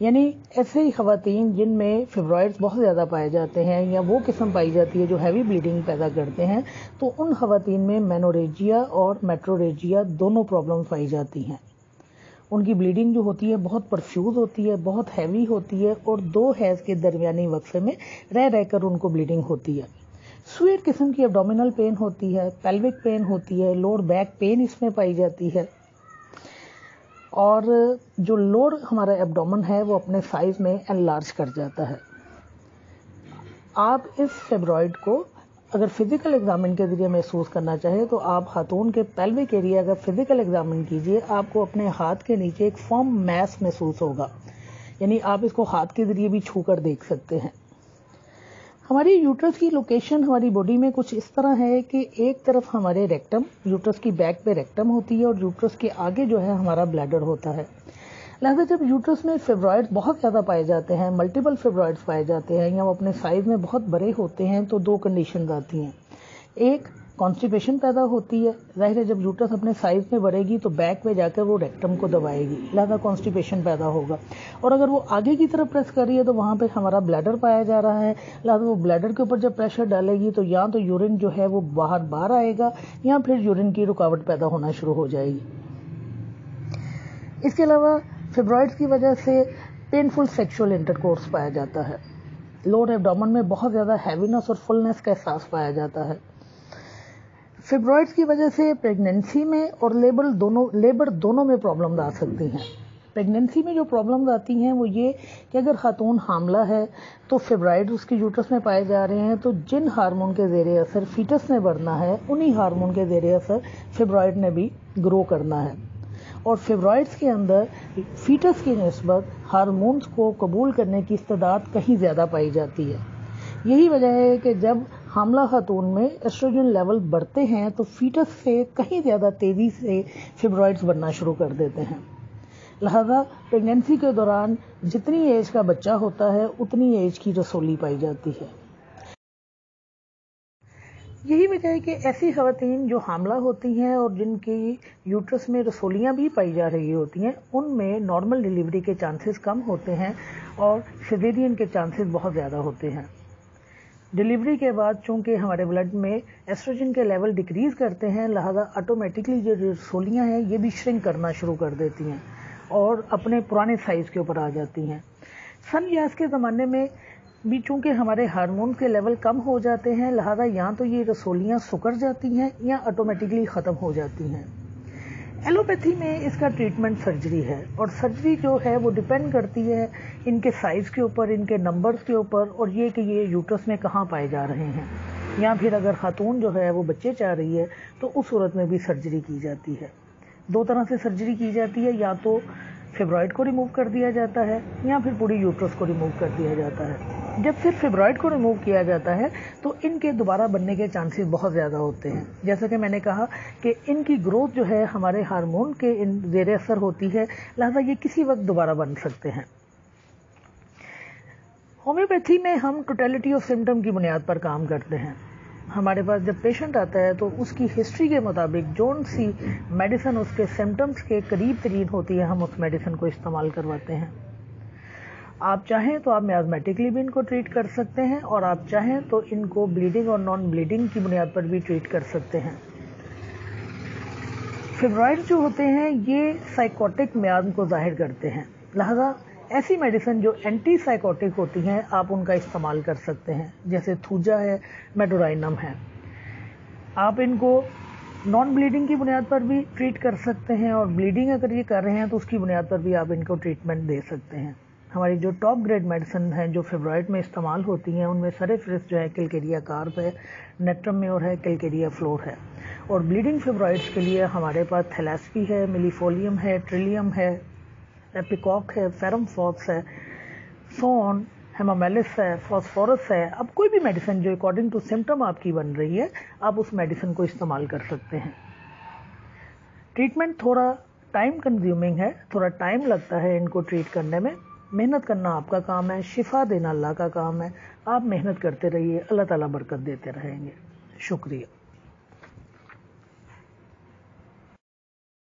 یعنی ایسے ہی خواتین جن میں فیبرائڈز بہت زیادہ پائے جاتے ہیں یا وہ قسم پائی جاتی ہے جو ہیوی بلیڈنگ پیدا کرتے ہیں، تو ان خواتین میں مینوریجیا اور میٹروریجیا دونوں پرابلمز پائی جاتی ہیں۔ ان کی بلیڈنگ جو ہوتی ہے بہت پرفیوز ہوتی ہے، بہت ہیوی ہوتی ہے اور 2 حیض کے درمیانی وقفے میں رہ کر ان کو بلیڈنگ ہوتی ہے۔ سویٹ قسم کی ایبڈومینل پین ہوتی ہے، پیلوک پین ہوتی ہے، لوور بیک پین اس میں پائی جاتی ہے، اور جو لوور ہمارا ایبڈومن ہے وہ اپنے سائز میں انلارج کر جاتا ہے۔ آپ اس فیبرائڈ کو اگر فزیکل ایگزامن کے ذریعے محسوس کرنا چاہے تو آپ خاتون کے پیلوک ایریا اگر فزیکل ایگزامن کیجئے، آپ کو اپنے ہاتھ کے نیچے ایک فارم میس محسوس ہوگا، یعنی آپ اس کو ہاتھ کے ذریعے بھی چھو کر دیکھ سکتے ہیں۔ ہماری یوٹرس کی لوکیشن ہماری باڈی میں کچھ اس طرح ہے کہ ایک طرف ہمارے ریکٹم، یوٹرس کی بیک پہ ریکٹم ہوتی ہے اور یوٹرس کے آگے جو ہے ہمارا بلیڈر ہوتا ہے۔ لہذا جب یوٹرس میں فیبرائڈز بہت زیادہ پائے جاتے ہیں، ملٹیپل فیبرائڈز پائے جاتے ہیں یا وہ اپنے سائز میں بہت بڑے ہوتے ہیں، تو 2 کنڈیشنز آتی ہیں۔ ایک، کانسٹیپیشن پیدا ہوتی ہے، ظاہر ہے جب یوٹرس اپنے سائز میں بڑھے گی تو بیک میں جا کر وہ ریکٹم کو دبائے گی، لہذا کانسٹیپیشن پیدا ہوگا، اور اگر وہ آگے کی طرف پریس کر رہی ہے تو وہاں پہ ہمارا بلیڈر پایا جا رہا ہے، لہذا وہ بلیڈر کے اوپر جب پریشر ڈالے گی تو یا تو یورین جو ہے وہ باہر آئے گا یا پھر یورین کی رکاوٹ پیدا ہونا شروع ہو جائے گی۔ اس کے علاوہ فیبرائڈز کی وجہ سے پینفل سیکشول انٹرکورس پایا جاتا ہے، لوور ایبڈومن میں بہت زیادہ ہیوینس اور فلنس کا احساس پایا جاتا ہے۔ فیبرائڈز کی وجہ سے پریگنینسی میں اور لیبر دونوں میں پرابلمز آ سکتی ہیں۔ پریگنینسی میں جو پرابلمز آتی ہیں وہ یہ کہ اگر خاتون حاملہ ہے تو فیبرائڈز اس کے یوٹرس میں پائے جا رہے ہیں، تو جن ہارمون کے زیر اثر فیٹس نے بڑھنا ہے انہی ہارمون کے زیر اثر فیبرائڈ نے بھی گرو کرنا ہے، اور فیبرائڈز کے اندر فیٹس کی نسبت ہارمونز کو قبول کرنے کی استعداد کہیں زیادہ پائی جاتی ہے۔ یہی وجہ ہے کہ جب حاملہ خاتون میں ایسٹروجن لیول بڑھتے ہیں تو فیٹس سے کہیں زیادہ تیزی سے فیبرائڈز بننا شروع کر دیتے ہیں، لہذا پریگنینسی کے دوران جتنی ایج کا بچہ ہوتا ہے اتنی ایج کی رسولی پائی جاتی ہے۔ یہی وجہ ہے کہ ایسی خواتین جو حاملہ ہوتی ہیں اور جن کی یوٹرس میں رسولیاں بھی پائی جا رہی ہوتی ہیں، ان میں نارمل ڈیلیوری کے چانسز کم ہوتے ہیں اور سیزیرین کے چانسز بہت زیادہ ہوتے ہیں۔ ڈیلیوری کے بعد چونکہ ہمارے بلڈ میں ایسٹروجن کے لیول ڈکریز کرتے ہیں، لہذا آٹومیٹکلی جو رسولیاں ہیں یہ بھی شرنک کرنا شروع کر دیتی ہیں اور اپنے پرانے سائز کے اوپر آ جاتی ہیں۔ سن یاس کے زمانے میں بھی چونکہ ہمارے ہارمون کے لیول کم ہو جاتے ہیں، لہذا یا تو یہ رسولیاں سکڑ جاتی ہیں یا آٹومیٹکلی ختم ہو جاتی ہیں۔ ایلوپیتھی میں اس کا ٹریٹمنٹ سرجری ہے، اور سرجری جو ہے وہ ڈیپینڈ کرتی ہے ان کے سائز کے اوپر، ان کے نمبرز کے اوپر، اور یہ کہ یہ یوٹرس میں کہاں پائے جا رہے ہیں، یا پھر اگر خاتون جو ہے وہ بچے چاہ رہی ہے تو اس صورت میں بھی سرجری کی جاتی ہے۔ 2 طرح سے سرجری کی جاتی ہے، یا تو فیبرائڈ کو ریموو کر دیا جاتا ہے یا پھر پوری یوٹرس کو ریموو کر دیا جاتا ہے۔ جب صرف فیبرائڈ کو ریموو کیا جاتا ہے تو ان کے دوبارہ بننے کے چانسز بہت زیادہ ہوتے ہیں، جیسا کہ میں نے کہا کہ ان کی گروتھ جو ہے ہمارے ہارمون کے زیر اثر ہوتی ہے، لہذا یہ کسی وقت دوبارہ بن سکتے ہیں۔ ہومیوپیتھی میں ہم ٹوٹیلٹی آف سمٹم کی بنیاد پر کام کرتے ہیں۔ ہمارے پاس جب پیشنٹ آتا ہے تو اس کی ہسٹری کے مطابق جون سی میڈیسن اس کے سمٹمز کے قریب ترین ہوتی ہے، ہم اس میڈیسن کو استعمال کرواتے ہیں۔ آپ چاہیں تو آپ میازمیٹکلی بھی ان کو ٹریٹ کر سکتے ہیں، اور آپ چاہیں تو ان کو بلیڈنگ اور نان بلیڈنگ کی بنیاد پر بھی ٹریٹ کر سکتے ہیں۔ فیبرائڈ جو ہوتے ہیں یہ سائیکوٹک میازم کو ظاہر کرتے ہیں، لہذا ایسی میڈیسن جو اینٹی سائیکوٹک ہوتی ہیں آپ ان کا استعمال کر سکتے ہیں، جیسے تھوجا ہے، میڈورائنم ہے۔ آپ ان کو نان بلیڈنگ کی بنیاد پر بھی ٹریٹ کر سکتے ہیں، اور بلیڈنگ اگر یہ کر رہے ہیں تو اس کی بنیاد پر بھی آپ ان کو ٹریٹمنٹ دے سکتے ہیں۔ ہماری جو ٹاپ گریڈ میڈیسن ہیں جو فیبرائڈ میں استعمال ہوتی ہیں ان میں سرفرست جو ہے کلکیریا کارپ ہے، نیٹرم میور ہے، کلکیریا فلور ہے، اور بلیڈنگ فیبرائڈز کے لیے ہمارے پاس تھیلاسپی ہے، ملیفولیم ہے، ٹریلیم ہے، ایپیکاک ہے، فیرم فاکس ہے، سون، ہیمامیلس ہے، فاسفورس ہے۔ اب کوئی بھی میڈیسن جو اکارڈنگ ٹو سمٹم آپ کی بن رہی ہے آپ اس میڈیسن کو استعمال کر سکتے ہیں۔ ٹریٹمنٹ تھوڑا ٹائم کنزیومنگ ہے، تھوڑا ٹائم لگتا ہے ان کو ٹریٹ کرنے میں، محنت کرنا آپ کا کام ہے، شفا دینا اللہ کا کام ہے۔ آپ محنت کرتے رہیے، اللہ تعالیٰ برکت دیتے رہیں گے۔ شکریہ۔